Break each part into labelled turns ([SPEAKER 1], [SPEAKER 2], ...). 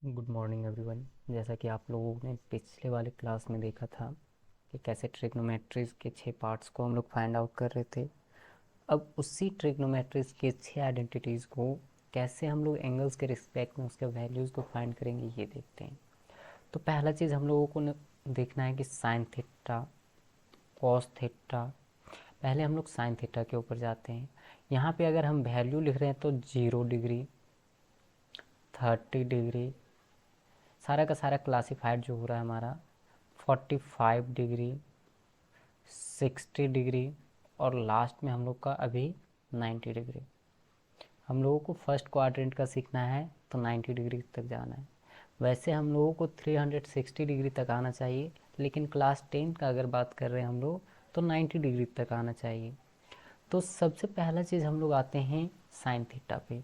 [SPEAKER 1] Good morning everyone. जैसा कि आप लोगों ने पिछले वाले क्लास में देखा था कि कैसे ट्रिग्नोमेट्रीज के 6 पार्ट्स को हम लोग फाइंड आउट कर रहे थे। अब उसी ट्रिग्नोमेट्रीज के 6 आइडेंटिटीज़ को कैसे हम लोग एंगल्स के रिस्पेक्ट में उसके वैल्यूज़ को फाइंड करेंगे, ये देखते हैं। तो पहला चीज़ हम लोगों को देखना है कि साइन थीटा, कॉस थीटा। पहले हम लोग साइन थीटा के ऊपर जाते हैं। यहाँ पे अगर हम वैल्यू लिख रहे हैं तो 0 डिग्री, 30 डिग्री, सारा का सारा क्लासिफाइड जो हो रहा है हमारा 45 डिग्री, 60 डिग्री, और लास्ट में हम लोग का अभी 90 डिग्री। हम लोगों को फर्स्ट क्वाड्रेंट का सीखना है तो 90 डिग्री तक जाना है। वैसे हम लोगों को 360 डिग्री तक आना चाहिए, लेकिन क्लास 10 का अगर बात कर रहे हैं हम लोग तो 90 डिग्री तक आना चाहिए। तो सबसे पहला चीज़ हम लोग आते हैं साइन थीटा पे।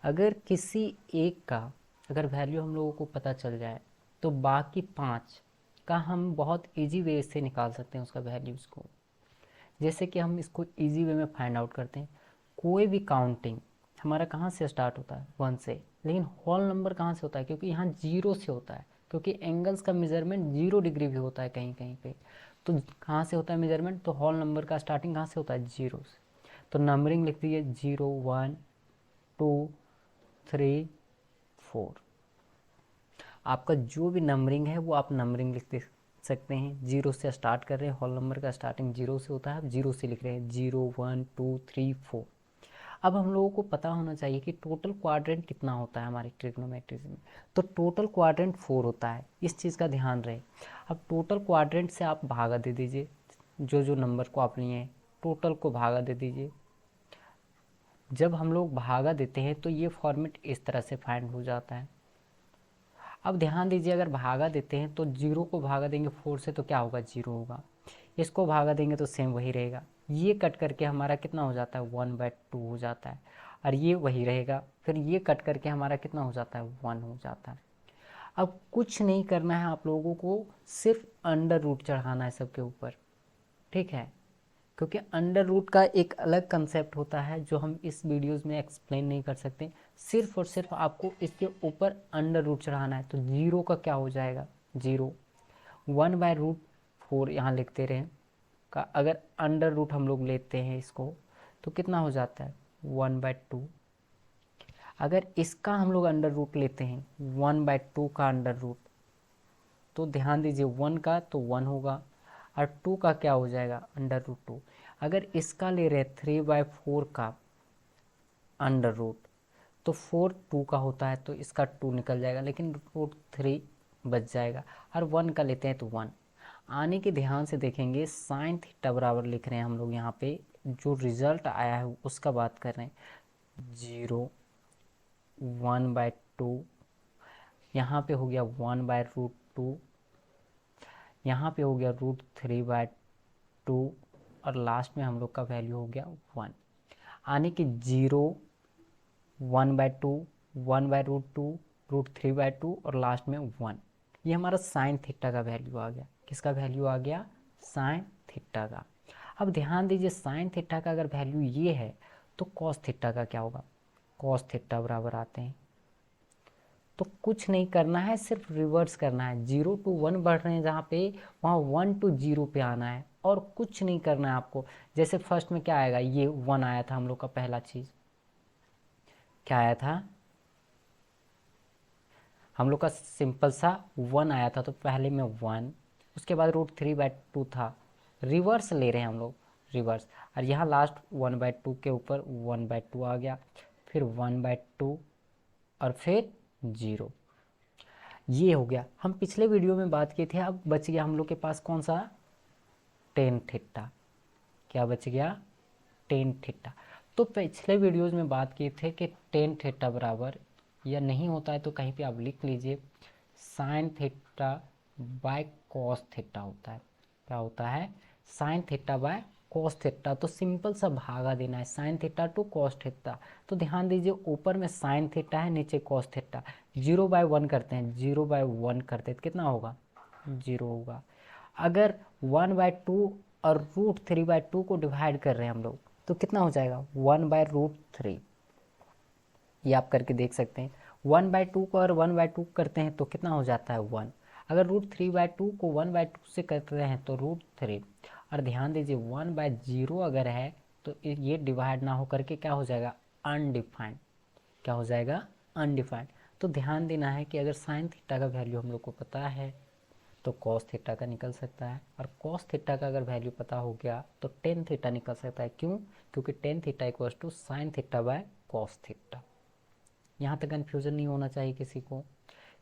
[SPEAKER 1] अगर किसी एक का अगर वैल्यू हम लोगों को पता चल जाए तो बाकी 5 का हम बहुत इजी वे से निकाल सकते हैं उसका वैल्यूज़ को। जैसे कि हम इसको इजी वे में फाइंड आउट करते हैं। कोई भी काउंटिंग हमारा कहाँ से स्टार्ट होता है, 1 से, लेकिन होल नंबर कहाँ से होता है, क्योंकि यहाँ 0 से होता है, क्योंकि एंगल्स का मेजरमेंट 0 डिग्री भी होता है कहीं कहीं पे। तो कहाँ से होता है मेजरमेंट, तो होल नंबर का स्टार्टिंग कहाँ से होता है, 0 से। तो नंबरिंग लिख दीजिए 0, 1, 2, 3, 4। आपका जो भी नंबरिंग है वो आप नंबरिंग लिख दे सकते हैं। 0 से स्टार्ट कर रहे हैं, होल नंबर का स्टार्टिंग 0 से होता है, आप 0 से लिख रहे हैं 0, 1, 2, 3, 4। अब हम लोगों को पता होना चाहिए कि टोटल क्वाड्रेंट कितना होता है हमारी ट्रिग्नोमेट्री में। तो टोटल क्वाड्रेंट 4 होता है, इस चीज़ का ध्यान रहे। अब टोटल क्वाड्रेंट से आप भागा दे दीजिए, जो जो नंबर को आप लिए हैं टोटल को भागा दे दीजिए। जब हम लोग भागा देते हैं तो ये फॉर्मेट इस तरह से फाइंड हो जाता है। अब ध्यान दीजिए, अगर भागा देते हैं तो 0 को भागा देंगे 4 से तो क्या होगा, 0 होगा। इसको भागा देंगे तो सेम वही रहेगा। ये कट करके हमारा कितना हो जाता है, 1/2 हो जाता है। और ये वही रहेगा, फिर ये कट करके हमारा कितना हो जाता है, 1 हो जाता है। अब कुछ नहीं करना है आप लोगों को, सिर्फ अंडर रूट चढ़ाना है सबके ऊपर, ठीक है। क्योंकि अंडर रूट का एक अलग कंसेप्ट होता है जो हम इस वीडियोस में एक्सप्लेन नहीं कर सकते। सिर्फ और सिर्फ आपको इसके ऊपर अंडर रूट चढ़ाना है। तो 0 का क्या हो जाएगा, 0। 1/√4 यहाँ लिखते रहे का अगर अंडर रूट हम लोग लेते हैं इसको तो कितना हो जाता है, 1/2। अगर इसका हम लोग अंडर रूट लेते हैं 1/2 का अंडर रूट, तो ध्यान दीजिए 1 का तो 1 होगा, और 2 का क्या हो जाएगा, अंडर रूट 2। अगर इसका ले रहे 3/4 का अंडर रूट, तो 4 2 का होता है तो इसका 2 निकल जाएगा, लेकिन √3 बच जाएगा। और 1 का लेते हैं तो 1 आने के ध्यान से देखेंगे। साइन थीटा बराबर लिख रहे हैं हम लोग यहाँ पे, जो रिजल्ट आया है उसका बात कर रहे हैं, 0, 1/2, यहाँ पे हो गया 1/√2, यहाँ पे हो गया √3/2, और लास्ट में हम लोग का वैल्यू हो गया 1। आने की 0, 1/2, 1/√2, √3/2, और लास्ट में 1। ये हमारा साइन थीटा का वैल्यू आ गया। किसका वैल्यू आ गया, साइन थीटा का। अब ध्यान दीजिए, साइन थीटा का अगर वैल्यू ये है तो कॉस थीटा का क्या होगा। कॉस थीटा बराबर आते हैं, तो कुछ नहीं करना है, सिर्फ रिवर्स करना है। 0 to 1 बढ़ रहे हैं जहाँ पे, वहाँ 1 to 0 पे आना है, और कुछ नहीं करना है आपको। जैसे फर्स्ट में क्या आएगा, ये 1 आया था हम लोग का, पहला चीज़ क्या आया था, हम लोग का सिंपल सा 1 आया था, तो पहले में 1, उसके बाद √3/2 था। रिवर्स ले रहे हैं हम लोग, रिवर्स। और यहाँ लास्ट 1/2 के ऊपर 1/2 आ गया, फिर 1/2, और फिर 0। ये हो गया। हम पिछले वीडियो में बात किए थे। अब बच गया हम लोग के पास कौन सा, टेन थीटा। क्या बच गया, टेन थीटा। तो पिछले वीडियोज में बात किए थे कि टेन थीटा बराबर, या नहीं होता है तो कहीं पे आप लिख लीजिए, sign theta by cos theta होता है। क्या होता है, sine theta by cos theta. तो सिंपल सा भागा देना है, sine theta two cos theta. तो ध्यान दीजिए, ऊपर में साइन थीटा है, नीचे कॉस थीटा। 0/1 करते हैं, 0/1 करते हैं तो कितना होगा, 0 होगा। अगर 1/2 और √3/2 को डिवाइड कर रहे हैं हम लोग तो कितना हो जाएगा, 1/√3। ये आप करके देख सकते हैं। 1/2 को अगर 1/2 करते हैं तो कितना हो जाता है 1। अगर √3/2 को 1/2 से करते हैं तो √3। और ध्यान दीजिए 1/0 अगर है तो ये डिवाइड ना हो करके क्या हो जाएगा अनडिफाइंड। क्या हो जाएगा अनडिफाइंड। तो ध्यान देना है कि अगर साइन थीटा का वैल्यू हम लोग को पता है तो कॉस थीटा का निकल सकता है, और कॉस थीटा का अगर वैल्यू पता हो गया तो टेन थीटा निकल सकता है। क्यों? क्योंकि tan theta equal to sine theta by cos theta. यहाँ तक कन्फ्यूजन नहीं होना चाहिए किसी को।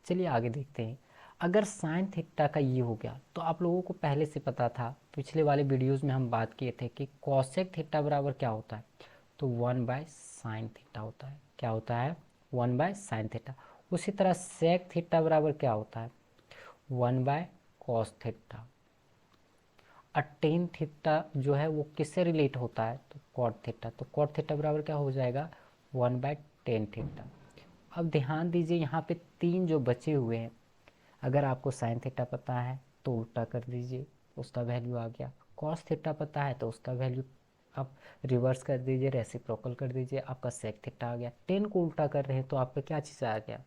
[SPEAKER 1] चलिए आगे देखते हैं। अगर साइन थीटा का ये हो गया तो आप लोगों को पहले से पता था, पिछले वाले वीडियोस में हम बात किए थे कि कॉसेक थीटा बराबर क्या होता है, तो 1/sin थीटा होता है। क्या होता है 1/sin थीटा। उसी तरह सेक थीटा बराबर क्या होता है 1/cos थीटा। और टेन थीटा जो है वो किससे रिलेट होता है तो कॉट थीटा। तो कॉट थीटा बराबर क्या हो जाएगा 1/tan थीटा। अब ध्यान दीजिए यहाँ पे तीन जो बचे हुए हैं, अगर आपको साइन थीटा पता है तो उल्टा कर दीजिए, उसका वैल्यू आ गया। कॉस थीटा पता है तो उसका वैल्यू आप रिवर्स कर दीजिए, रेसिप्रोकल कर दीजिए, आपका सेक थीटा आ गया। टेन को उल्टा कर रहे हैं तो आपका क्या चीज़ आ गया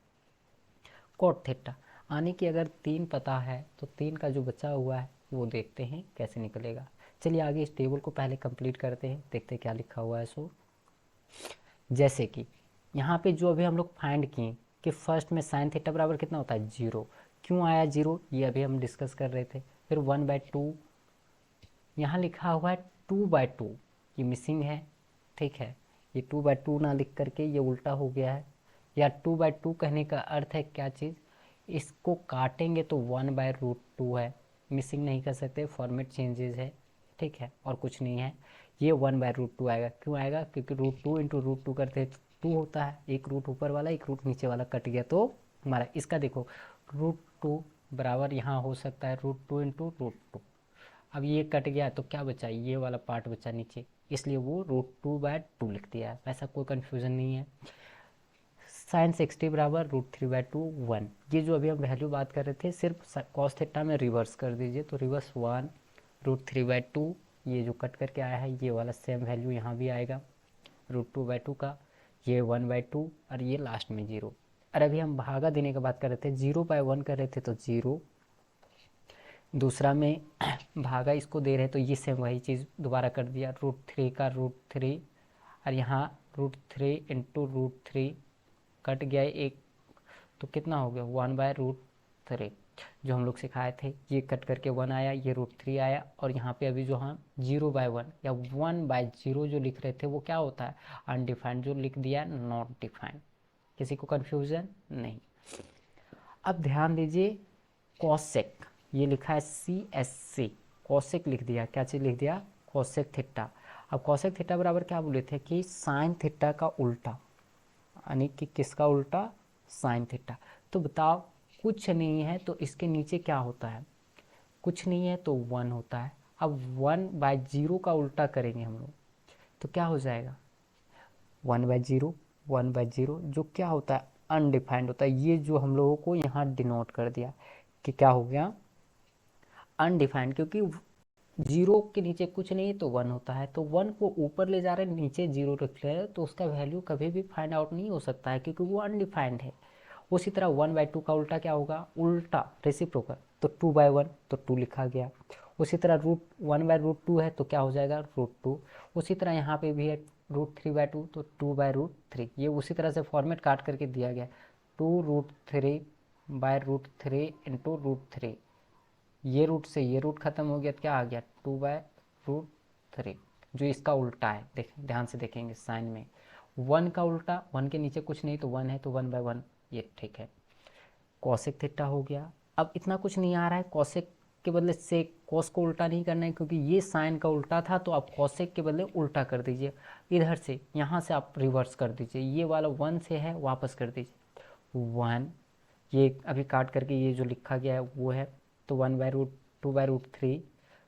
[SPEAKER 1] कॉट थीटा। आने की अगर तीन पता है तो तीन का जो बचा हुआ है वो देखते हैं कैसे निकलेगा। चलिए आगे इस टेबल को पहले कंप्लीट करते हैं, देखते हैं क्या लिखा हुआ है। सो जैसे कि यहाँ पे जो अभी हम लोग फाइंड किए कि फर्स्ट में साइन थीटा बराबर कितना होता है 0। क्यों आया 0 ये अभी हम डिस्कस कर रहे थे। फिर 1/2 यहाँ लिखा हुआ है 2/2 ये मिसिंग है, ठीक है। ये 2/2 ना लिख करके ये उल्टा हो गया है, या 2/2 कहने का अर्थ है क्या चीज़, इसको काटेंगे तो 1/√2 है। मिसिंग नहीं कर सकते, फॉर्मेट चेंजेस है, ठीक है, और कुछ नहीं है। ये 1/√2 आएगा। क्यों आएगा क्योंकि √2 इंटू √2 करते हैं तो 2 होता है, एक रूट ऊपर वाला एक रूट नीचे वाला कट गया तो हमारा इसका देखो √2 बराबर यहाँ हो सकता है √2 इंटू √2। अब ये कट गया तो क्या बचा ये वाला पार्ट बचा नीचे, इसलिए वो √2/2 लिख दिया है। वैसा कोई कन्फ्यूज़न नहीं है। साइन 60 बराबर √3/2 1। ये जो अभी हम वैल्यू बात कर रहे थे सिर्फ कॉस थीटा में रिवर्स कर दीजिए तो रिवर्स 1 √3/2। ये जो कट करके आया है ये वाला सेम वैल्यू यहाँ भी आएगा √2/2 का, ये 1/2 और ये लास्ट में 0। और अभी हम भागा देने की बात कर रहे थे 0/1 कर रहे थे तो 0, दूसरा में भागा इसको दे रहे तो ये सेम वही चीज़ दोबारा कर दिया √3 का √3, और यहाँ √3 इंटू √3 कट गया एक तो कितना हो गया 1/√3 जो हम लोग सिखाए थे। ये कट करके 1 आया, ये √3 आया, और यहाँ पे अभी जो हम 0/1 या 1/0 जो लिख रहे थे वो क्या होता है अनडिफाइंड, जो लिख दिया नॉट डिफाइंड। किसी को कन्फ्यूज़न नहीं। अब ध्यान दीजिए कॉसेक ये लिखा है CSC, कॉसेक लिख दिया, क्या चीज़ लिख दिया कॉसेक थीटा। अब कॉसेक थीटा बराबर क्या बोले थे कि साइन थीटा का उल्टा, यानी कि किसका उल्टा साइन थीटा। तो बताओ कुछ नहीं है तो इसके नीचे क्या होता है, कुछ नहीं है तो 1 होता है। अब 1/0 का उल्टा करेंगे हम लोग तो क्या हो जाएगा 1/0, 1/0 जो क्या होता है अनडिफाइंड होता है। ये जो हम लोगों को यहाँ डिनोट कर दिया कि क्या हो गया अनडिफाइंड, क्योंकि 0 के नीचे कुछ नहीं तो 1 होता है, तो 1 को ऊपर ले जा रहे हैं नीचे 0 रख रहे हैं तो उसका वैल्यू कभी भी फाइंड आउट नहीं हो सकता है क्योंकि वो अनडिफाइंड है। उसी तरह 1/2 का उल्टा क्या होगा उल्टा रेसिप्रोकल, तो 2/1 तो 2 लिखा गया। उसी तरह 1/√2 है तो क्या हो जाएगा √2। उसी तरह यहाँ पे भी है √3/2 तो 2/√3। ये उसी तरह से फॉर्मेट काट करके दिया गया 2√3/√3 इंटू √3। ये रूट से ये रूट खत्म हो गया तो क्या आ गया 2/√3 जो इसका उल्टा है। देख ध्यान से देखेंगे साइन में 1 का उल्टा, 1 के नीचे कुछ नहीं तो 1 है तो 1/1 ये ठीक है। कॉसेक थीटा हो गया। अब इतना कुछ नहीं आ रहा है, कॉसेक के बदले सेक, कॉस को उल्टा नहीं करना है क्योंकि ये साइन का उल्टा था तो आप कॉसेक के बदले उल्टा कर दीजिए। इधर से यहाँ से आप रिवर्स कर दीजिए, ये वाला 1 से है वापस कर दीजिए 1, ये अभी काट करके ये जो लिखा गया है वो है तो 1/2/√3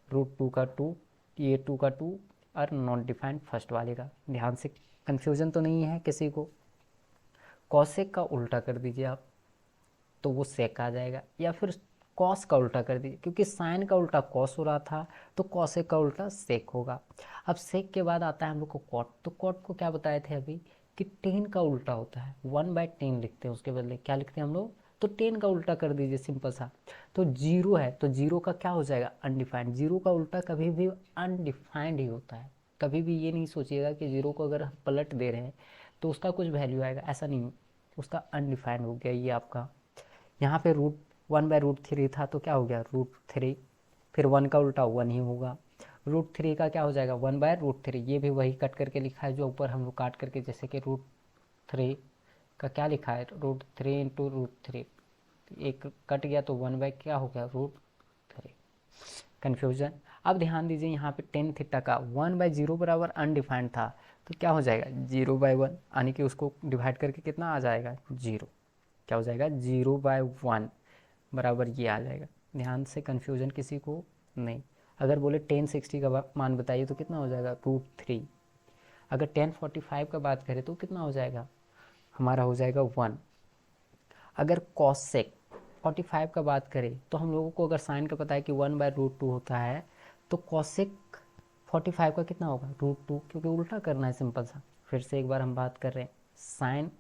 [SPEAKER 1] √2 का 2, ये 2 का 2 और नॉट डिफाइंड फर्स्ट वाले का। ध्यान से कन्फ्यूज़न तो नहीं है किसी को। कॉसेक का उल्टा कर दीजिए आप तो वो सेक आ जाएगा, या फिर कॉस का उल्टा कर दीजिए क्योंकि साइन का उल्टा कॉस हो रहा था तो कॉसेक का उल्टा सेक होगा। अब सेक के बाद आता है हम लोग को कॉट, तो कॉट को क्या बताए थे अभी कि 10 का उल्टा होता है, 1/10 लिखते हैं, उसके बदले क्या लिखते हैं हम लोग, तो 10 का उल्टा कर दीजिए, सिंपल सा। तो 0 है तो 0 का क्या हो जाएगा, अनडिफाइंड। 0 का उल्टा कभी भी अनडिफाइंड ही होता है। कभी भी ये नहीं सोचिएगा कि 0 को अगर हम पलट दे रहे हैं तो उसका कुछ वैल्यू आएगा, ऐसा नहीं, उसका अनडिफाइंड हो गया ये आपका। यहाँ पे √1/√3 था तो क्या हो गया, √3, फिर 1 का उल्टा 1 ही होगा। √3 का क्या हो जाएगा, 1/√3, ये भी वही कट करके लिखा है जो ऊपर हम लोग काट करके, जैसे कि √3 का क्या लिखा है, √3 इंटू √3, एक कट गया तो 1 क्या हो गया, √3। कन्फ्यूजन। अब ध्यान दीजिए यहाँ पे टेन थीटा का 1/0 बराबर अनडिफाइंड था, तो क्या हो जाएगा 0/1, यानी कि उसको डिवाइड करके कितना आ जाएगा, 0। क्या हो जाएगा, 0/1 बराबर ये आ जाएगा। ध्यान से, कन्फ्यूजन किसी को नहीं। अगर बोले 1060 का मान बताइए तो कितना हो जाएगा, √3। अगर 1045 का बात करें तो कितना हो जाएगा, हमारा हो जाएगा 1। अगर कॉसेक 45 का बात करें तो हम लोगों को अगर साइन का पता है कि 1/√2 होता है, तो कॉसेक 45 का कितना होगा, √2, क्योंकि उल्टा करना है, सिंपल सा। फिर से एक बार हम बात कर रहे हैं, साइन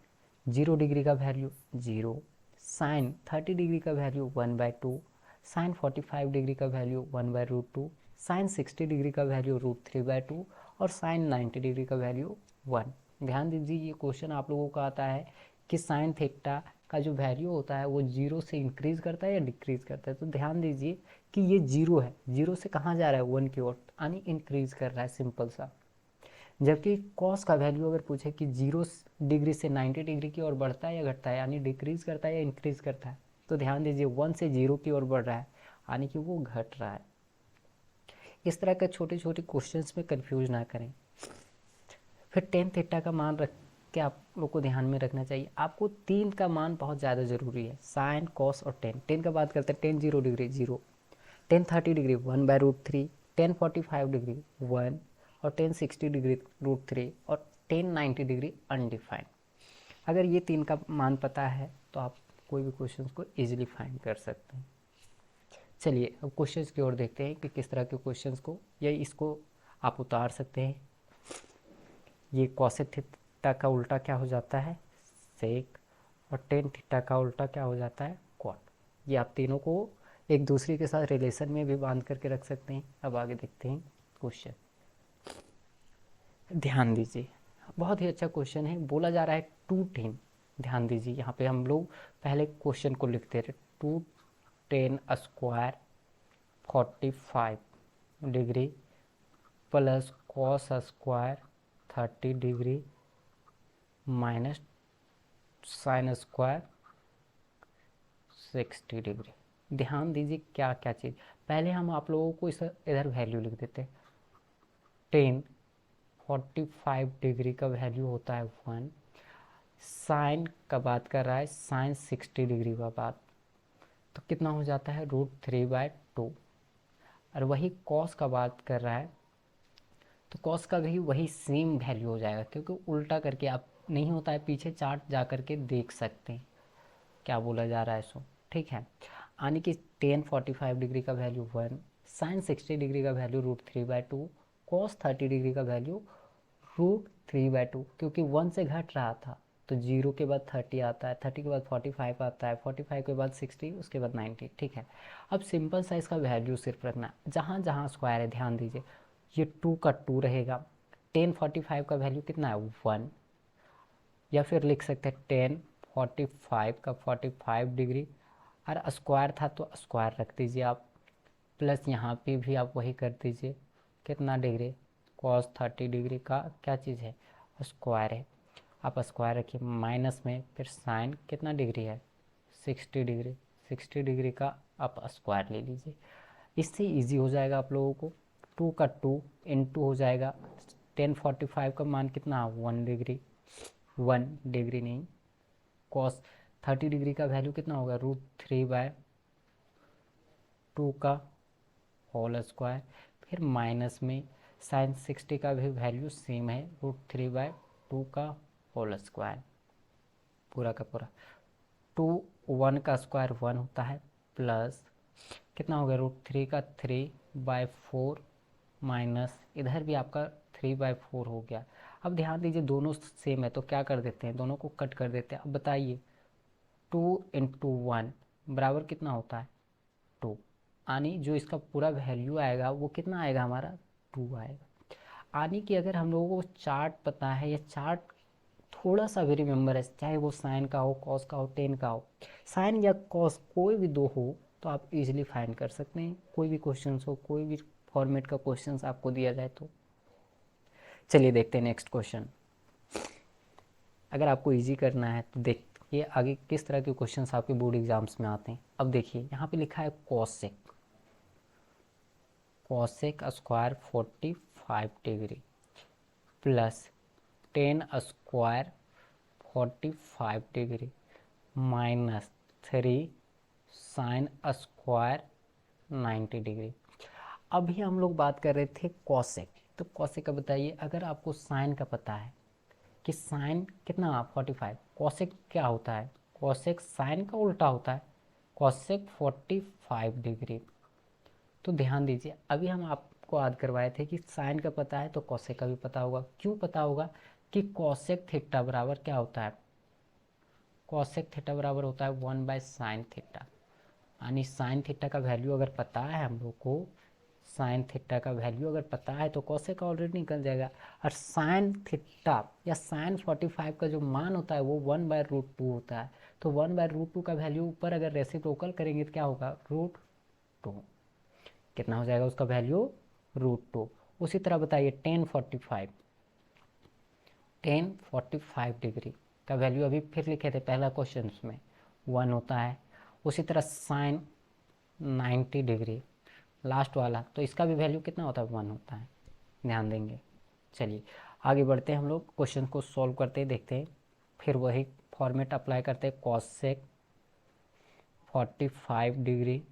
[SPEAKER 1] 0 डिग्री का वैल्यू 0, साइन 30 डिग्री का वैल्यू 1/2, साइन 45 डिग्री का वैल्यू 1/√2, साइन 60 डिग्री का वैल्यू √3/2 और साइन 90 डिग्री का वैल्यू 1। ध्यान दीजिए, ये क्वेश्चन आप लोगों का आता है कि साइन थीटा का जो वैल्यू होता है वो 0 से इंक्रीज करता है या डिक्रीज करता है। तो ध्यान दीजिए कि ये 0 है, 0 से कहाँ जा रहा है, 1 की ओर, यानी इंक्रीज कर रहा है, सिंपल सा। जबकि कॉस का वैल्यू अगर पूछे कि 0 डिग्री से 90 डिग्री की ओर बढ़ता है या घटता है, यानी डिक्रीज करता है या इंक्रीज करता है, तो ध्यान दीजिए 1 से 0 की ओर बढ़ रहा है, यानी कि वो घट रहा है। इस तरह के छोटे छोटे क्वेश्चंस में कंफ्यूज ना करें। फिर टेन थीटा का मान रख के आप लोग को ध्यान में रखना चाहिए, आपको 3 का मान बहुत ज़्यादा ज़रूरी है, साइन, कॉस और टेन। टेन का बात करते हैं, ten 0 degree 0, ten 30 degree 1/√3, ten 45 degree 1 और टेन 60 डिग्री √3 और टेन 90 डिग्री अनडिफाइंड। अगर ये 3 का मान पता है तो आप कोई भी क्वेश्चन को ईजिली फाइंड कर सकते हैं। चलिए अब क्वेश्चंस की ओर देखते हैं कि किस तरह के क्वेश्चंस को या इसको आप उतार सकते हैं। ये कॉसेक थीटा का उल्टा क्या हो जाता है, सेक, और टेन थीटा का उल्टा क्या हो जाता है, कॉट। ये आप तीनों को एक दूसरे के साथ रिलेशन में भी बांध करके रख सकते हैं। अब आगे देखते हैं क्वेश्चन। ध्यान दीजिए, बहुत ही अच्छा क्वेश्चन है, बोला जा रहा है 210। ध्यान दीजिए, यहाँ पे हम लोग पहले क्वेश्चन को लिखते रहे, 210 square 45 degree plus cos square 30 degree minus sine square 60 degree. ध्यान दीजिए क्या क्या चीज़, पहले हम आप लोगों को इस इधर वैल्यू लिख देते हैं। टेन 45 डिग्री का वैल्यू होता है 1, साइन का बात कर रहा है, साइन 60 डिग्री का बात, तो कितना हो जाता है, √3/2। और वही कॉस का बात कर रहा है तो कॉस का भी वही सेम वैल्यू हो जाएगा, क्योंकि उल्टा करके आप नहीं होता है, पीछे चार्ट जा करके देख सकते हैं क्या बोला जा रहा है सो, ठीक है। यानी कि टेन 45 डिग्री का वैल्यू 1, साइन 60 डिग्री का वैल्यू √3/2, कॉस 30 डिग्री का वैल्यू √3/2, क्योंकि 1 से घट रहा था तो 0 के बाद 30 आता है, 30 के बाद 45 आता है, 45 के बाद 60, उसके बाद 90, ठीक है। अब सिंपल सा इसका वैल्यू सिर्फ रखना, जहाँ जहाँ स्क्वायर है ध्यान दीजिए, ये 2 का 2 रहेगा, टेन 45 का वैल्यू कितना है 1, या फिर लिख सकते हैं टेन 45 का 45 डिग्री, और स्क्वायर था तो स्क्वायर रख दीजिए आप, प्लस यहाँ पे भी आप वही कर दीजिए, कितना डिग्री, कॉस 30 डिग्री का क्या चीज़ है, स्क्वायर है, आप स्क्वायर रखिए, माइनस में फिर साइन कितना डिग्री है 60 डिग्री, 60 डिग्री का आप स्क्वायर ले लीजिए। इससे इजी हो जाएगा आप लोगों को, 2 का 2 इंटू हो जाएगा, टेन 45 का मान कितना 1 डिग्री, 1 डिग्री नहीं, कॉस 30 डिग्री का वैल्यू कितना होगा, √3/2 का होल स्क्वायर, फिर माइनस में साइन 60 का भी वैल्यू सेम है, √3/2 का होल स्क्वायर, पूरा का पूरा, 1 का स्क्वायर 1 होता है, प्लस कितना हो गया, √3 का 3/4 माइनस इधर भी आपका 3/4 हो गया, अब ध्यान दीजिए दोनों सेम है तो क्या कर देते हैं, दोनों को कट कर देते हैं। अब बताइए 2 × 1 बराबर कितना होता है 2, यानी जो इसका पूरा वैल्यू आएगा वो कितना आएगा हमारा 2 आएगा। यानी कि अगर हम लोगों को चार्ट पता है या चार्ट थोड़ा सा भी रिमेंबर है, चाहे वो साइन का हो, कॉस का हो, टेन का हो, साइन या कॉस कोई भी दो हो तो आप इजीली फाइंड कर सकते हैं। कोई भी क्वेश्चन हो, कोई भी फॉर्मेट का क्वेश्चन आपको दिया जाए तो। चलिए देखते हैं नेक्स्ट क्वेश्चन। अगर आपको इजी करना है तो देखिए आगे किस तरह के क्वेश्चन आपके बोर्ड एग्जाम्स में आते हैं। अब देखिए यहाँ पे लिखा है cosec, cosec square 45 degree plus ten square 45 degree minus 3 sine square 90 degree. अभी हम लोग बात कर रहे थे कॉसेक, तो कॉसेक का बताइए। अगर आपको साइन का पता है कि साइन कितना 45, कॉसेक क्या होता है, कॉसेक साइन का उल्टा होता है, कॉसेक 45 डिग्री। तो ध्यान दीजिए अभी हम आपको याद करवाए थे कि साइन का पता है तो कॉसेक का भी पता होगा। क्यों पता होगा कि कॉसेक थीटा बराबर क्या होता है, कॉसेक थीटा बराबर होता है 1/sin थीटा। यानी साइन थीटा का वैल्यू अगर पता है हम लोग को, साइन थीटा का वैल्यू अगर पता है तो कॉसेक ऑलरेडी निकल जाएगा। और साइन थीटा या साइन 45 का जो मान होता है वो 1/√2 होता है। तो 1/√2 का वैल्यू ऊपर अगर रेसिप्रोकल करेंगे तो क्या होगा √2, कितना हो जाएगा उसका वैल्यू √2। उसी तरह बताइए टेन 45 डिग्री का वैल्यू अभी फिर लिखे थे पहला क्वेश्चन में 1 होता है। उसी तरह साइन 90 डिग्री लास्ट वाला, तो इसका भी वैल्यू कितना होता है 1 होता है, ध्यान देंगे। चलिए आगे बढ़ते हैं, हम लोग क्वेश्चन को सॉल्व करते हैं, देखते हैं। फिर वही फॉर्मेट अप्लाई करते हैं, कॉसेक 45 डिग्री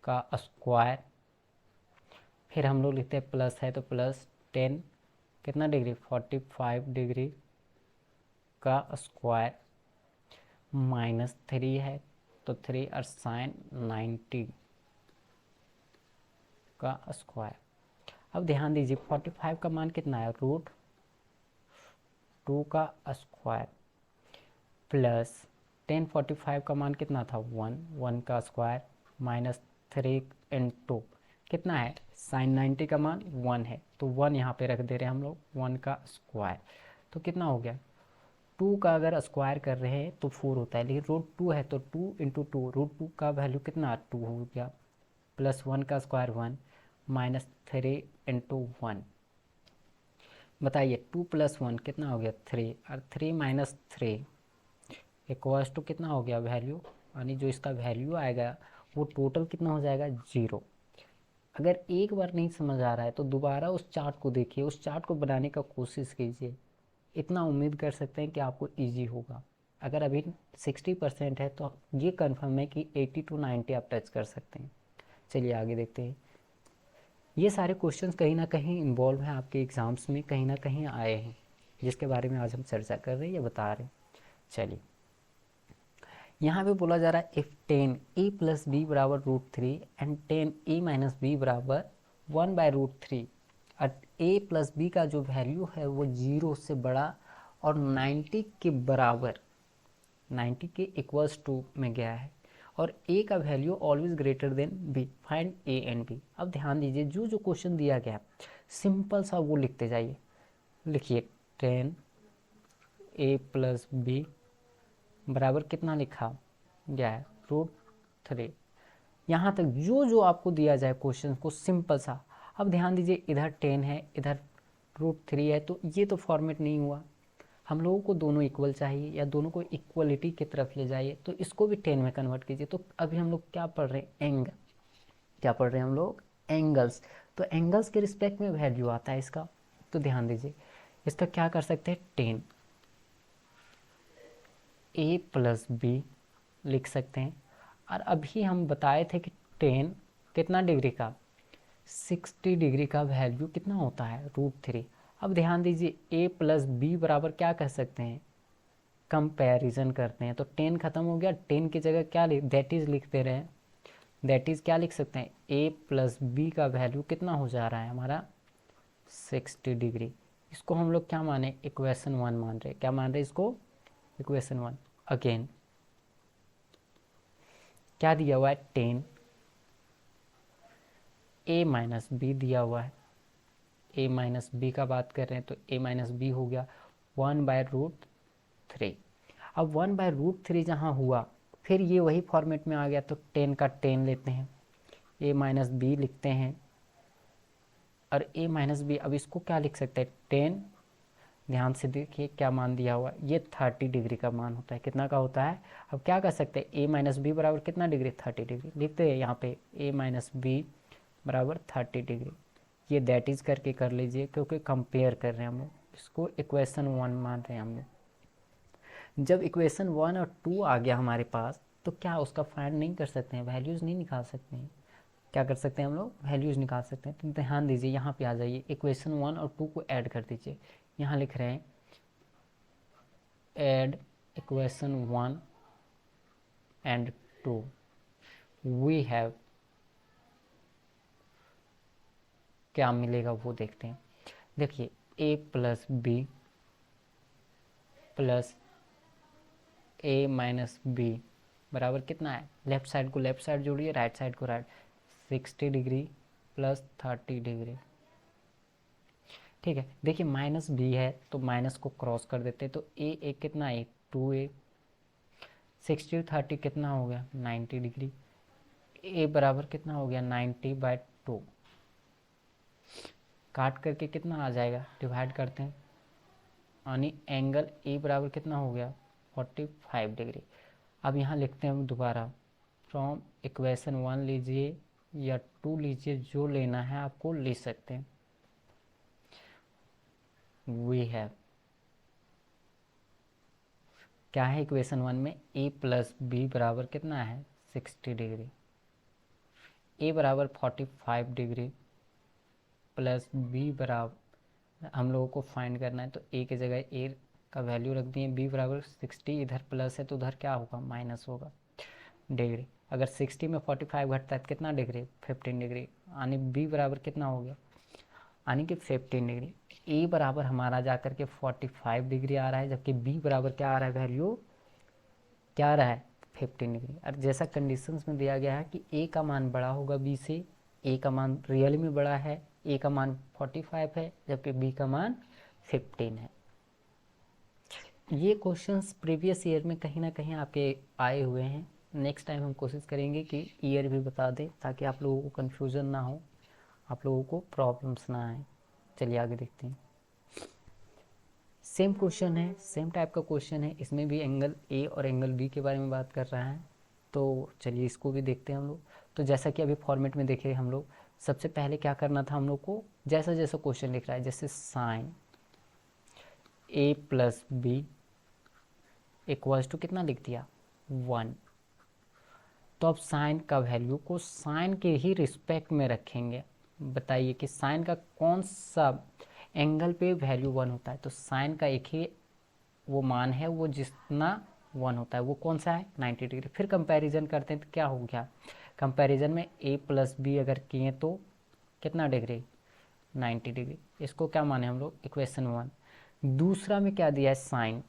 [SPEAKER 1] का स्क्वायर, फिर हम लोग लिखते हैं प्लस है तो प्लस 10 कितना डिग्री 45 डिग्री का स्क्वायर माइनस 3 है तो 3 और साइन 90 का स्क्वायर। अब ध्यान दीजिए 45 का मान कितना है √2 का स्क्वायर प्लस 45 का मान कितना था 1 का स्क्वायर माइनस 3 × कितना है साइन 90 का मान 1 है तो 1 यहाँ पे रख दे रहे हैं हम लोग 1 का स्क्वायर। तो कितना हो गया 2 का अगर स्क्वायर कर रहे हैं तो 4 होता है, लेकिन √2 है तो 2 × 2 √2 का वैल्यू कितना 2 हो गया प्लस 1 का स्क्वायर 1 माइनस 3 × 1। बताइए 2 + 1 कितना हो गया 3 और 3 - 3 इक्वल्स टू कितना हो गया वैल्यू, यानी जो इसका वैल्यू आएगा वो टोटल कितना हो जाएगा 0। अगर एक बार नहीं समझ आ रहा है तो दोबारा उस चार्ट को देखिए, उस चार्ट को बनाने का कोशिश कीजिए। इतना उम्मीद कर सकते हैं कि आपको इजी होगा। अगर अभी 60% है तो ये कंफर्म है कि 80 to 90 आप टच कर सकते हैं। चलिए आगे देखते हैं। ये सारे क्वेश्चंस कहीं ना कहीं इन्वॉल्व हैं आपके एग्ज़ाम्स में, कहीं ना कहीं आए हैं, जिसके बारे में आज हम चर्चा कर रहे हैं या बता रहे हैं। चलिए यहाँ पे बोला जा रहा है इफ़ 10a + b बराबर √3 एंड 10a - b बराबर 1/√3 और a + b का जो वैल्यू है वो 0 से बड़ा और 90 के बराबर, 90 के इक्वल्स टू में गया है और a का value always greater than b, find a and b। अब ध्यान दीजिए जो जो क्वेश्चन दिया गया सिंपल सा वो लिखते जाइए। लिखिए 10a + b बराबर कितना लिखा गया है √3। यहाँ तक जो जो आपको दिया जाए क्वेश्चन को सिंपल सा। अब ध्यान दीजिए इधर 10 है इधर √3 है तो ये तो फॉर्मेट नहीं हुआ, हम लोगों को दोनों इक्वल चाहिए या दोनों को इक्वलिटी की तरफ ले जाइए, तो इसको भी 10 में कन्वर्ट कीजिए। तो अभी हम लोग क्या पढ़ रहे हैं एंगल, क्या पढ़ रहे हैं हम लोग एंगल्स, तो एंगल्स के रिस्पेक्ट में वैल्यू आता है इसका। तो ध्यान दीजिए इसका क्या कर सकते हैं 10a + b लिख सकते हैं। और अभी हम बताए थे कि 10 कितना डिग्री का 60 डिग्री का वैल्यू कितना होता है √3। अब ध्यान दीजिए a + b बराबर क्या कर सकते हैं कंपैरिजन करते हैं, तो 10 खत्म हो गया, 10 की जगह क्या दैट इज लिख दे रहे हैं, दैट इज क्या लिख सकते हैं a + b का वैल्यू कितना हो जा रहा है हमारा 60 डिग्री। इसको हम लोग क्या माने, इक्वेशन 1 मान रहे, क्या मान रहे इसको, इक्वेशन 1। अगेन क्या दिया हुआ है, 10 a माइनस बी दिया हुआ है, a माइनस बी का बात कर रहे हैं तो a माइनस बी हो गया 1/√3। अब 1/√3 जहाँ हुआ, फिर ये वही फॉर्मेट में आ गया, तो 10 का 10 लेते हैं, a माइनस बी लिखते हैं, और a माइनस बी, अब इसको क्या लिख सकते हैं, 10, ध्यान से देखिए क्या मान दिया हुआ, ये 30 डिग्री का मान होता है, कितना का होता है। अब क्या कर सकते हैं, a माइनस बी बराबर कितना डिग्री, 30 डिग्री लिखते हैं यहाँ पे, a माइनस बी बराबर 30 डिग्री। ये दैट इज करके कर लीजिए, क्योंकि कंपेयर कर रहे हैं हम लोग, इसको इक्वेशन 1 मान रहे हैं हम लोग। जब इक्वेशन 1 और 2 आ गया हमारे पास, तो क्या उसका फाइंड नहीं कर सकते हैं, वैल्यूज़ नहीं निकाल सकते हैं, क्या कर सकते हैं हम लोग, वैल्यूज़ निकाल सकते हैं। तो ध्यान दीजिए यहाँ पे आ जाइए, इक्वेशन 1 और 2 को ऐड कर दीजिए। यहाँ लिख रहे हैं add equation 1 and 2, we have, क्या मिलेगा वो देखते हैं। देखिए a plus B plus a minus B बराबर कितना है, लेफ्ट साइड को लेफ्ट साइड जोड़िए, राइट साइड को राइट, 60 डिग्री प्लस 30 डिग्री। ठीक है, देखिए माइनस बी है तो माइनस को क्रॉस कर देते हैं, तो ए कितना है, 2a, 60 30 कितना हो गया, 90 डिग्री, ए बराबर कितना हो गया, 90/2, काट करके कितना आ जाएगा, डिवाइड करते हैं, यानी एंगल ए बराबर कितना हो गया, 45 डिग्री। अब यहाँ लिखते हैं हम दोबारा, फ्रॉम इक्वेशन 1 लीजिए या 2 लीजिए, जो लेना है आपको ले सकते हैं। वी हैव, क्या है इक्वेशन 1 में, a प्लस बी बराबर कितना है, 60 डिग्री, a बराबर 45 डिग्री प्लस b बराबर, हम लोगों को फाइंड करना है, तो a की जगह a का वैल्यू रख दिए, b बराबर 60, इधर प्लस है तो उधर क्या होगा, माइनस होगा डिग्री। अगर 60 में 45 घटता है तो कितना डिग्री, 15 डिग्री, यानी b बराबर कितना हो गया, यानी कि 15 डिग्री। a बराबर हमारा जाकर के 45 डिग्री आ रहा है, जबकि b बराबर क्या आ रहा है, वैल्यू क्या आ रहा है, 15 डिग्री। और जैसा कंडीशंस में दिया गया है कि a का मान बड़ा होगा b से, a का मान रियल में बड़ा है, a का मान 45 है, जबकि b का मान 15 है। ये क्वेश्चंस प्रीवियस ईयर में कहीं ना कहीं आपके आए हुए हैं। नेक्स्ट टाइम हम कोशिश करेंगे कि ईयर भी बता दें, ताकि आप लोगों को कन्फ्यूज़न ना हो, आप लोगों को प्रॉब्लम्स ना आए। चलिए आगे देखते हैं। सेम क्वेश्चन है, सेम टाइप का क्वेश्चन है, इसमें भी एंगल ए और एंगल बी के बारे में बात कर रहा है। तो चलिए इसको भी देखते हैं हम लोग। तो जैसा कि अभी फॉर्मेट में देखे हम लोग, सबसे पहले क्या करना था हम लोग को, जैसा जैसा क्वेश्चन लिख रहा है, जैसे sine A plus B equals to कितना लिख दिया, 1। तो अब साइन का वैल्यू को साइन के ही रिस्पेक्ट में रखेंगे। बताइए कि साइन का कौन सा एंगल पे वैल्यू 1 होता है, तो साइन का एक ही वो मान है, वो जितना 1 होता है, वो कौन सा है, 90 डिग्री। फिर कंपैरिजन करते हैं तो क्या हो गया, कंपैरिजन में a प्लस बी अगर किए तो कितना डिग्री, 90 डिग्री। इसको क्या माने हम लोग, इक्वेशन 1। दूसरा में क्या दिया है, साइन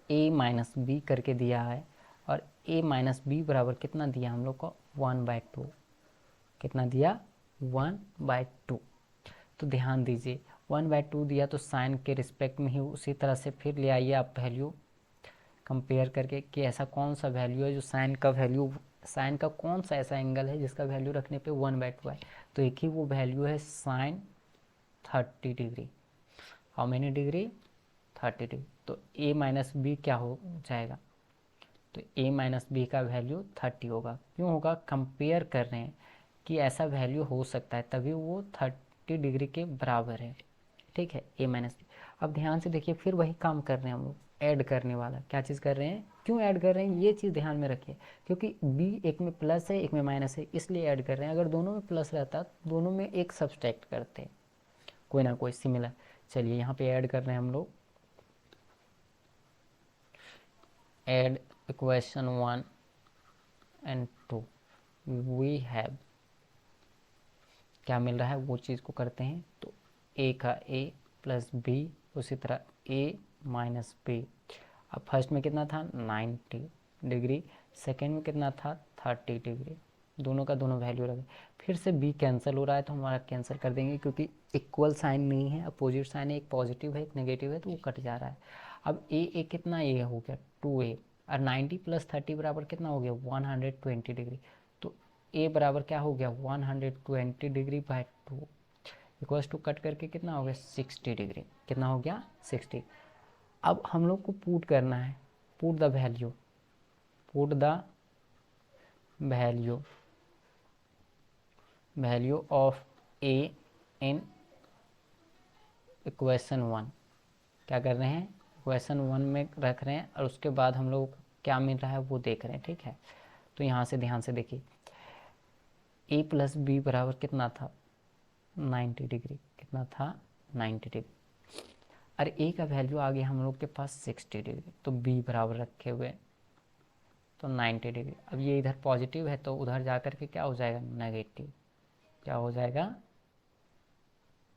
[SPEAKER 1] a माइनस बी करके दिया है, और a माइनस बी बराबर कितना दिया हम लोग को, 1/2, कितना दिया, 1/2। तो ध्यान दीजिए 1/2 दिया, तो साइन के रिस्पेक्ट में ही उसी तरह से फिर ले आइए आप वैल्यू कंपेयर करके, कि ऐसा कौन सा वैल्यू है जो साइन का वैल्यू, साइन का कौन सा ऐसा एंगल है जिसका वैल्यू रखने पे 1/2 है। तो एक ही वो वैल्यू है sine 30 degree. How many degree, 30 degree. तो a माइनस बी क्या हो जाएगा, तो a माइनस बी का वैल्यू 30 होगा। क्यों होगा, कंपेयर कर रहे हैं कि ऐसा वैल्यू हो सकता है, तभी वो 30 डिग्री के बराबर है। ठीक है, a माइनस बी। अब ध्यान से देखिए, फिर वही काम कर रहे हैं हम लोग, ऐड करने वाला। क्या चीज़ कर रहे हैं, क्यों ऐड कर रहे हैं, ये चीज़ ध्यान में रखिए, क्योंकि b एक में प्लस है एक में माइनस है, इसलिए ऐड कर रहे हैं। अगर दोनों में प्लस रहता तो दोनों में एक सब्सट्रैक्ट करते, कोई ना कोई सिमिलर। चलिए यहाँ पे ऐड कर रहे हैं हम लोग, add equation 1 and 2, we have, क्या मिल रहा है वो चीज़ को करते हैं। तो ए का ए प्लस बी, उसी तरह ए माइनस बी। अब फर्स्ट में कितना था 90 डिग्री, सेकेंड में कितना था 30 डिग्री, दोनों का दोनों वैल्यू रखे। फिर से बी कैंसिल हो रहा है तो हमारा कैंसिल कर देंगे, क्योंकि इक्वल साइन नहीं है, अपोजिट साइन है, एक पॉजिटिव है एक नेगेटिव है, तो वो कट जा रहा है। अब ए कितना ए हो गया 2a, और 90 प्लस 30 बराबर कितना हो गया 120 डिग्री। तो ए बराबर क्या हो गया 120 degree by 2 equals to cut करके कितना हो गया 60 डिग्री। कितना हो गया 60। अब हम लोग को पुट करना है, put the value, put the value of A in equation 1। क्या कर रहे हैं इक्वेशन 1 में रख रहे हैं, और उसके बाद हम लोग क्या मिल रहा है वो देख रहे हैं। ठीक है, तो यहाँ से ध्यान से देखिए, ए प्लस बी बराबर कितना था 90 डिग्री, कितना था 90 डिग्री, और ए का वैल्यू आ गया हम लोग के पास 60 डिग्री, तो बी बराबर रखे हुए तो 90 डिग्री। अब ये इधर पॉजिटिव है तो उधर जा कर के क्या हो जाएगा नेगेटिव, क्या हो जाएगा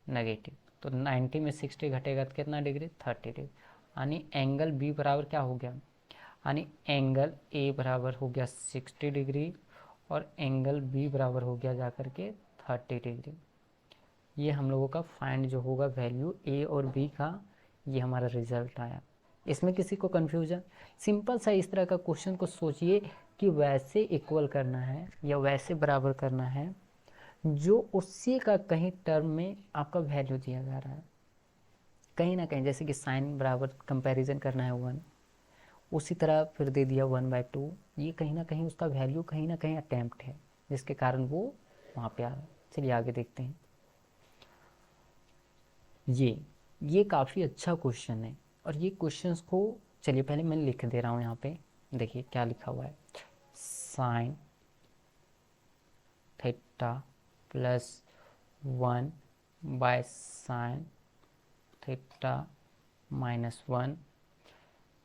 [SPEAKER 1] नेगेटिव। तो 90 में 60 घटेगा तो कितना डिग्री 30 डिग्री, यानी एंगल बी बराबर क्या हो गया, यानी एंगल ए बराबर हो गया 60 डिग्री और एंगल बी बराबर हो गया जाकर के 30 डिग्री। ये हम लोगों का फाइंड जो होगा वैल्यू ए और बी का, ये हमारा रिजल्ट आया। इसमें किसी को कन्फ्यूजन, सिंपल सा इस तरह का क्वेश्चन को सोचिए कि वैसे इक्वल करना है या वैसे बराबर करना है जो उसी का कहीं टर्म में आपका वैल्यू दिया जा रहा है, कहीं ना कहीं, जैसे कि साइन बराबर कंपैरिजन करना है 1, उसी तरह फिर दे दिया 1/2, ये कहीं ना कहीं उसका वैल्यू कहीं ना कहीं अटेम्प्ट है, जिसके कारण वो वहाँ पे आ रहा है। चलिए आगे देखते हैं। ये काफ़ी अच्छा क्वेश्चन है, और ये क्वेश्चंस को चलिए पहले मैं लिख दे रहा हूँ यहाँ पे, देखिए क्या लिखा हुआ है, sine theta plus 1/sin theta minus 1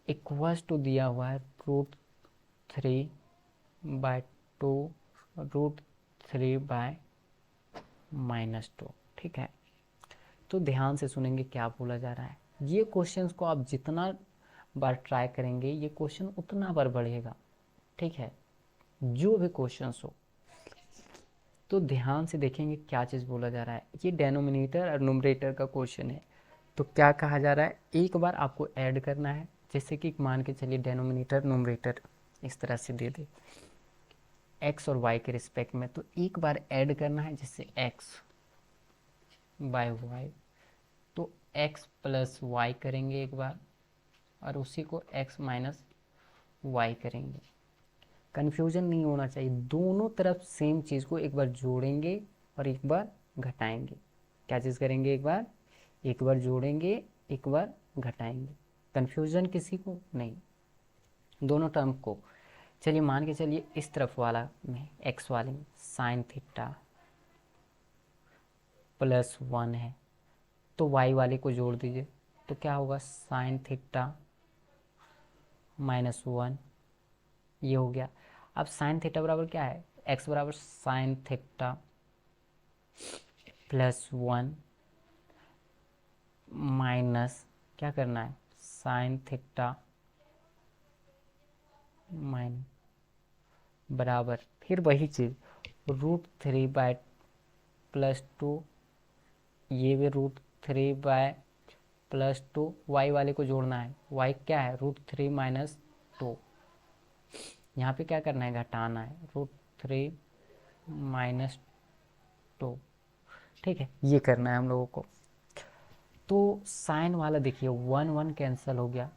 [SPEAKER 1] equals to दिया हुआ है √3/2 √3/-2। ठीक है, तो ध्यान से सुनेंगे क्या बोला जा रहा है। ये क्वेश्चंस को आप जितना बार ट्राई करेंगे ये क्वेश्चन उतना बार बढ़ेगा। ठीक है, जो भी क्वेश्चंस हो तो ध्यान से देखेंगे क्या चीज़ बोला जा रहा है। ये डेनोमिनेटर और न्यूमरेटर का क्वेश्चन है, तो क्या कहा जा रहा है, एक बार आपको ऐड करना है, जैसे कि मान के चलिए डेनोमिनेटर न्यूमरेटर इस तरह से दे दे एक्स और वाई के रिस्पेक्ट में, तो एक बार ऐड करना है, जैसे एक्स बाय वाई, तो एक्स प्लस वाई करेंगे एक बार, और उसी को एक्स माइनस वाई करेंगे। कन्फ्यूजन नहीं होना चाहिए, दोनों तरफ सेम चीज़ को एक बार जोड़ेंगे और एक बार घटाएंगे। क्या चीज़ करेंगे, एक बार जोड़ेंगे एक बार घटाएंगे, कन्फ्यूजन किसी को नहीं, दोनों टर्म को। चलिए मान के चलिए इस तरफ वाला में एक्स वाले में साइन थीटा प्लस 1 है, तो वाई वाले को जोड़ दीजिए, तो क्या होगा साइन थीटा माइनस 1, ये हो गया। अब साइन थीटा बराबर क्या है, एक्स बराबर साइन थीटा प्लस 1 माइनस क्या करना है साइन थीटा माइन बराबर फिर वही चीज़ √3/+2, ये भी √3/+2, वाई वाले को जोड़ना है, वाई क्या है √3 - 2, यहाँ पे क्या करना है घटाना है √3 - 2। ठीक है, ये करना है हम लोगों को। तो साइन वाला देखिए 1 1 कैंसिल हो गया,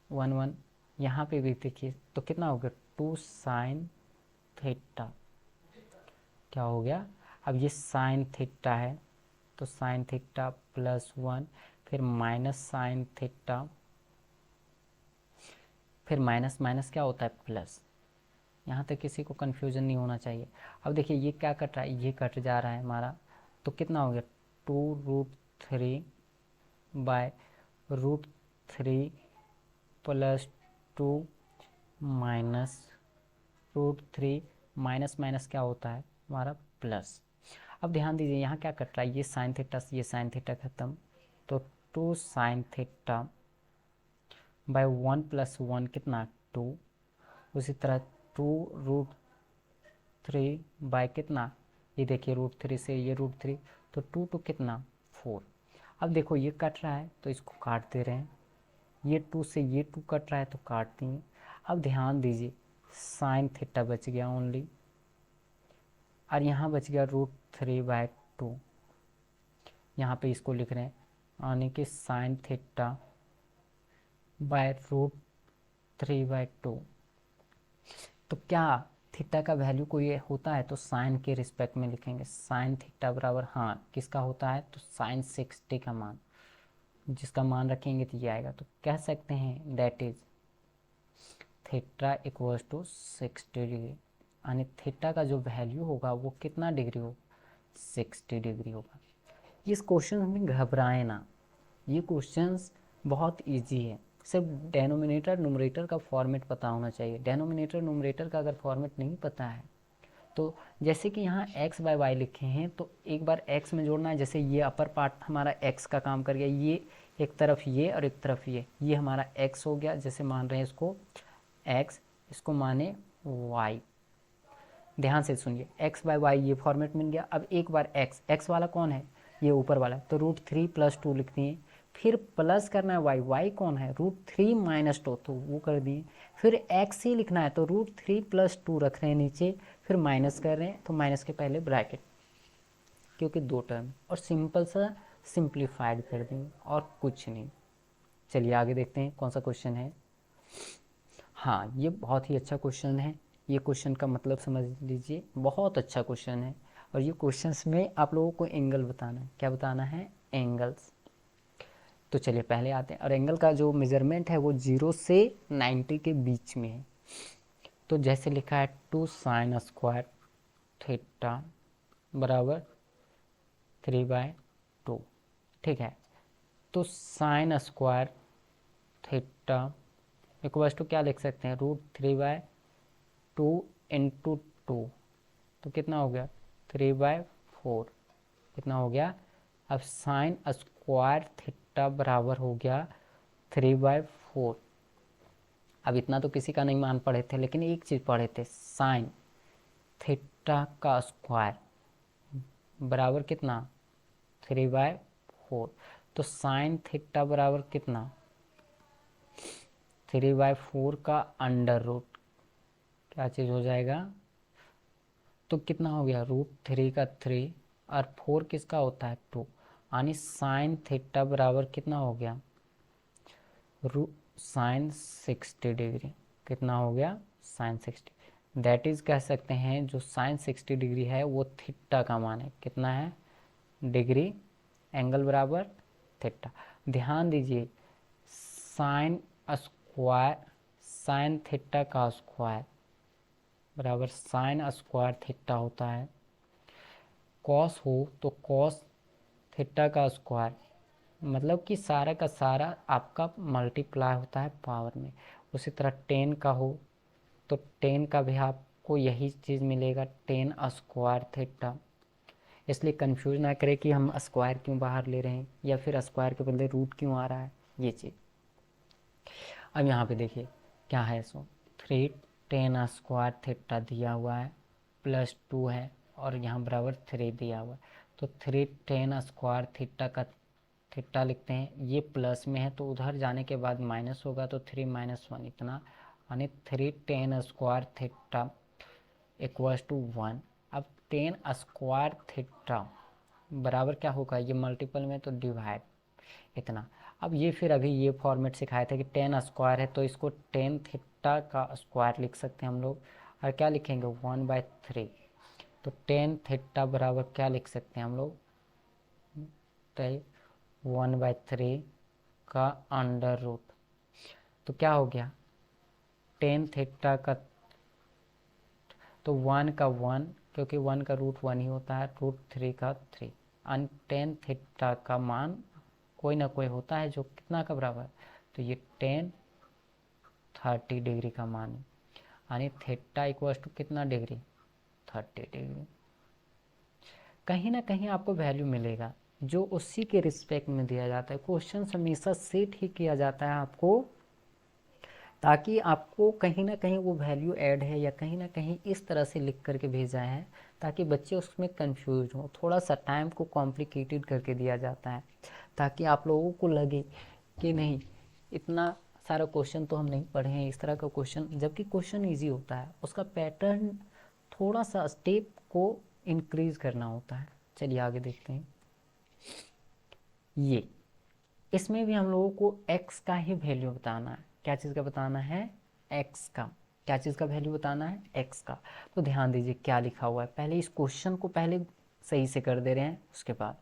[SPEAKER 1] 1 1 यहाँ पे भी देखिए, तो कितना हो गया 2 साइन थीटा, क्या हो गया। अब ये साइन थीटा है तो साइन थीटा प्लस 1, फिर माइनस साइन थीटा, फिर माइनस माइनस क्या होता है प्लस। यहाँ तक किसी को कन्फ्यूजन नहीं होना चाहिए। अब देखिए ये क्या कट रहा है, ये कट जा रहा है हमारा, तो कितना हो गया 2√3/√3+2 माइनस √3 माइनस माइनस क्या होता है हमारा प्लस। अब ध्यान दीजिए यहाँ क्या कट रहा है, ये साइन थीटा से ये साइन थीटा खत्म, तो 2 साइन थीटा बाय 1 + 1 कितना 2। उसी तरह 2√3 बाय कितना, ये देखिए √3 से ये √3, तो 2 टू कितना 4। अब देखो ये कट रहा है तो इसको काट दे रहे हैं, ये 2 से ये 2 कट रहा है तो काट दिए। अब ध्यान दीजिए साइन थीटा बच गया ओनली, और यहाँ बच गया √3/2। यहाँ पे इसको लिख रहे हैं यानी कि साइन थीटा बाय √3/2। तो क्या थीटा का वैल्यू कोई होता है तो साइन के रिस्पेक्ट में लिखेंगे, साइन थीटा बराबर, हाँ किसका होता है तो साइन 60 का मान, जिसका मान रखेंगे तो ये आएगा। तो कह सकते हैं that is theta equals to 60 degree, यानी थीटा का जो वैल्यू होगा वो कितना डिग्री होगा, 60 डिग्री होगा। इस क्वेश्चन में घबराएं ना, ये क्वेश्चंस बहुत इजी है, सिर्फ डेनोमिनेटर न्यूमरेटर का फॉर्मेट पता होना चाहिए। डेनोमिनेटर न्यूमरेटर का अगर फॉर्मेट नहीं पता है तो जैसे कि यहाँ x बाय वाई लिखे हैं तो एक बार x में जोड़ना है, जैसे ये अपर पार्ट हमारा x का काम कर गया, ये एक तरफ ये और एक तरफ ये हमारा x हो गया, जैसे मान रहे हैं इसको x, इसको माने y। ध्यान से सुनिए x बाय वाई ये फॉर्मेट मिल गया। अब एक बार x वाला कौन है, ये ऊपर वाला, तो √3 + 2 लिख दिए, फिर प्लस करना है y कौन है √3 - 2, तो वो कर दिए, फिर x ही लिखना है तो √3 + 2 रख रहे हैं नीचे, फिर माइनस कर रहे हैं तो माइनस के पहले ब्रैकेट, क्योंकि 2 टर्म, और सिंपल सा सिंप्लीफाइड कर देंगे और कुछ नहीं। चलिए आगे देखते हैं कौन सा क्वेश्चन है। हाँ ये बहुत ही अच्छा क्वेश्चन है, ये क्वेश्चन का मतलब समझ लीजिए, बहुत अच्छा क्वेश्चन है। और ये क्वेश्चंस में आप लोगों को एंगल बताना है, क्या बताना है, एंगल्स। तो चलिए पहले आते हैं, और एंगल का जो मेजरमेंट है वो 0 से 90 के बीच में है। तो जैसे लिखा है 2 साइन स्क्वायर थीटा बराबर 3/2, ठीक है। तो sine square theta equals to क्या लिख सकते हैं, √3/2 × 2, तो कितना हो गया 3/4, कितना हो गया। अब साइन स्क्वायर थीटा बराबर हो गया 3/4। अब इतना तो किसी का नहीं मान पढ़े थे, लेकिन एक चीज़ पढ़े थे, साइन थीटा का स्क्वायर बराबर कितना 3/4, तो साइन थीटा बराबर कितना 3/4 का अंडर रूट, क्या चीज़ हो जाएगा, तो कितना हो गया √3 का 3 और 4 किसका होता है 2, यानी साइन थीटा बराबर कितना हो गया साइन 60 डिग्री, कितना हो गया साइन 60। दैट इज़ कह सकते हैं जो साइन 60 डिग्री है वो थीटा का मान है, कितना है डिग्री, एंगल बराबर थीटा। ध्यान दीजिए साइन स्क्वायर, साइन थीटा का स्क्वायर बराबर साइन स्क्वायर थीटा होता है, कॉस हो तो कॉस थीटा का स्क्वायर, मतलब कि सारा का सारा आपका मल्टीप्लाई होता है पावर में। उसी तरह टेन का हो तो टेन का भी आपको यही चीज़ मिलेगा, टेन स्क्वायर थीटा। इसलिए कंफ्यूज ना करें कि हम स्क्वायर क्यों बाहर ले रहे हैं या फिर स्क्वायर के बदले रूट क्यों आ रहा है, ये चीज़। अब यहाँ पे देखिए क्या है, सो 3 टेन स्क्वायर थीटा दिया हुआ है +2 है, और यहाँ बराबर 3 दिया हुआ है, तो 3 टेन स्क्वायर थीटा का थीटा लिखते हैं, ये प्लस में है तो उधर जाने के बाद माइनस होगा, तो 3 - 1 इतना, यानी 3 tan square theta equals to 1। अब टेन स्क्वायर थीटा बराबर क्या होगा, ये मल्टीपल में तो डिवाइड इतना। अब ये फिर अभी ये फॉर्मेट सिखाया था कि टेन स्क्वायर है तो इसको टेन थीटा का स्क्वायर लिख सकते हैं हम लोग, और क्या लिखेंगे 1/3, तो टेन थीटा बराबर क्या लिख सकते हैं हम लोग, तो 1/3 का अंडर रूट, तो क्या हो गया टेन थीटा का, तो 1 का 1, क्योंकि 1 का रूट 1 ही होता है, √3 का 3, और टेन थीटा का मान कोई ना कोई होता है जो कितना का बराबर, तो ये टेन 30 डिग्री का मान है, यानी थीटा इक्वल्स टू कितना डिग्री 30 डिग्री। कहीं ना कहीं आपको वैल्यू मिलेगा जो उसी के रिस्पेक्ट में दिया जाता है। क्वेश्चन हमेशा सेट ही किया जाता है आपको, ताकि आपको कहीं ना कहीं वो वैल्यू ऐड है या कहीं ना कहीं इस तरह से लिख करके भेजा है ताकि बच्चे उसमें कंफ्यूज हो। थोड़ा सा टाइम को कॉम्प्लिकेटेड करके दिया जाता है ताकि आप लोगों को लगे कि नहीं, इतना सारा क्वेश्चन तो हम नहीं पढ़े हैं इस तरह का क्वेश्चन, जबकि क्वेश्चन ईजी होता है, उसका पैटर्न थोड़ा सा स्टेप को इंक्रीज करना होता है। चलिए आगे देखते हैं। ये इसमें भी हम लोगों को x का ही वैल्यू बताना है। क्या चीज़ का बताना है? x का। क्या चीज़ का वैल्यू बताना है? x का। तो ध्यान दीजिए क्या लिखा हुआ है, पहले इस क्वेश्चन को पहले सही से कर दे रहे हैं, उसके बाद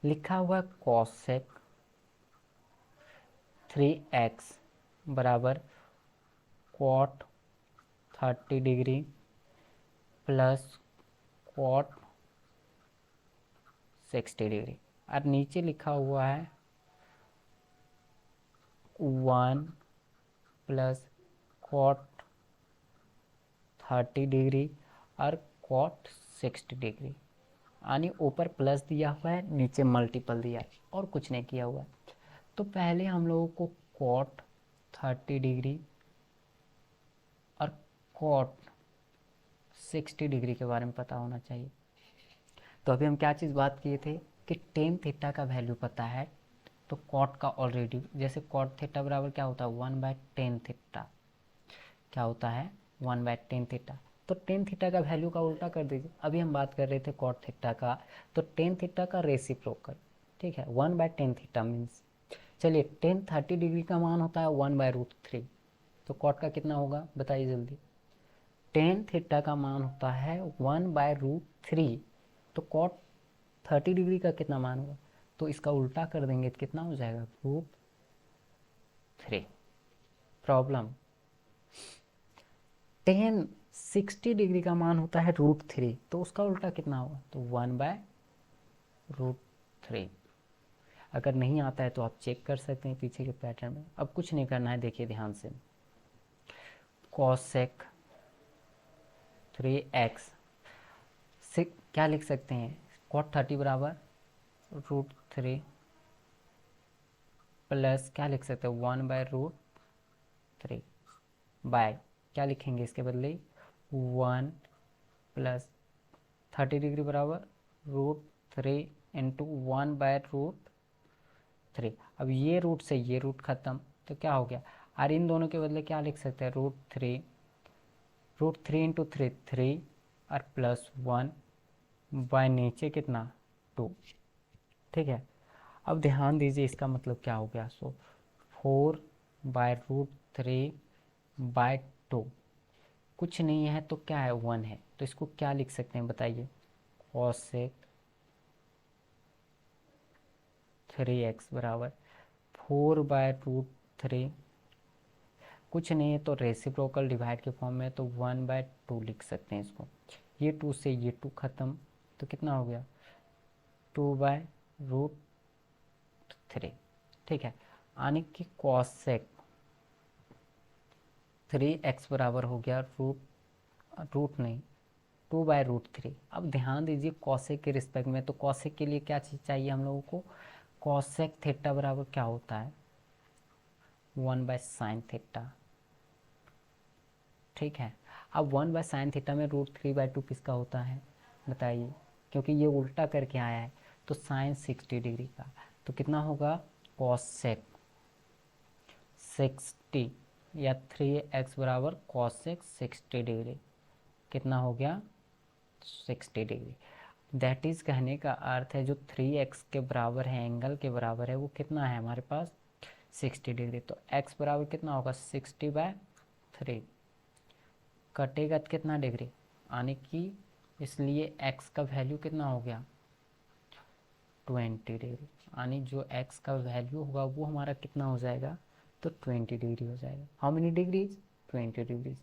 [SPEAKER 1] लिखा हुआ है cosec 3x बराबर cot 30 degree plus cot 60 degree, और नीचे लिखा हुआ है 1 प्लस cot 30 डिग्री और cot 60 डिग्री, यानी ऊपर प्लस दिया हुआ है नीचे मल्टीपल दिया है और कुछ नहीं किया हुआ है। तो पहले हम लोगों को cot 30 डिग्री और cot 60 डिग्री के बारे में पता होना चाहिए। तो अभी हम क्या चीज़ बात किए थे कि टेन थीटा का वैल्यू पता है, तो कॉट का ऑलरेडी, जैसे कॉट थीटा बराबर क्या होता है 1/10 थीटा, क्या होता है 1/10 थीटा। तो टेन थीटा का वैल्यू का उल्टा कर दीजिए। अभी हम बात कर रहे थे कॉट थीटा का, तो टेन थीटा का रेसिप्रोकल, ठीक है 1/10 थीटा मीन्स, चलिए टेन 30 डिग्री का मान होता है 1/√3, तो कॉट का कितना होगा बताइए जल्दी। टेन थीटा का मान होता है 1/√3, तो कॉट 30 डिग्री का कितना मान होगा, तो इसका उल्टा कर देंगे तो कितना हो जाएगा √3। प्रॉब्लम, टेन 60 डिग्री का मान होता है √3, तो उसका उल्टा कितना होगा, तो 1/√3। अगर नहीं आता है तो आप चेक कर सकते हैं पीछे के पैटर्न में। अब कुछ नहीं करना है, देखिए ध्यान से, cosec 3x से क्या लिख सकते हैं, cot 30 बराबर √3 प्लस क्या लिख सकते हैं 1/√3 बाय क्या लिखेंगे इसके बदले 1 प्लस 30 डिग्री बराबर √3 इंटू 1/√3। अब ये रूट से ये रूट खत्म, तो क्या हो गया, और इन दोनों के बदले क्या लिख सकते हैं √3 इंटू 3 और प्लस 1 बाय नीचे कितना 2, ठीक है। अब ध्यान दीजिए इसका मतलब क्या हो गया, सो 4/√3/2, कुछ नहीं है तो क्या है 1 है, तो इसको क्या लिख सकते हैं बताइए, cosec 3x बराबर 4/√3, कुछ नहीं है तो रेसिप्रोकल डिवाइड के फॉर्म में, तो 1/2 लिख सकते हैं इसको। ये 2 से ये 2 खत्म, तो कितना हो गया 2/√3, ठीक है। यानी कि cosec 3x बराबर हो गया रूट नहीं 2/√3। अब ध्यान दीजिए cosec के रिस्पेक्ट में, तो cosec के लिए क्या चीज़ चाहिए हम लोगों को, cosec थीटा बराबर क्या होता है 1/sin थीटा, ठीक है। अब 1/sin थीटा में √3/2 किसका होता है बताइए, क्योंकि ये उल्टा करके आया है, तो sin 60 डिग्री का, तो कितना होगा cosec 60 या 3x बराबर cosec 60 डिग्री, कितना हो गया 60 डिग्री। दैट इज़ कहने का अर्थ है जो 3x के बराबर है, एंगल के बराबर है, वो कितना है हमारे पास 60 डिग्री। तो x बराबर कितना होगा 60/3, कटेगा तो कितना डिग्री, यानी कि इसलिए x का वैल्यू कितना हो गया 20 डिग्री, यानी जो x का वैल्यू होगा वो हमारा कितना हो जाएगा, तो 20 डिग्री हो जाएगा। How many degrees 20 degrees.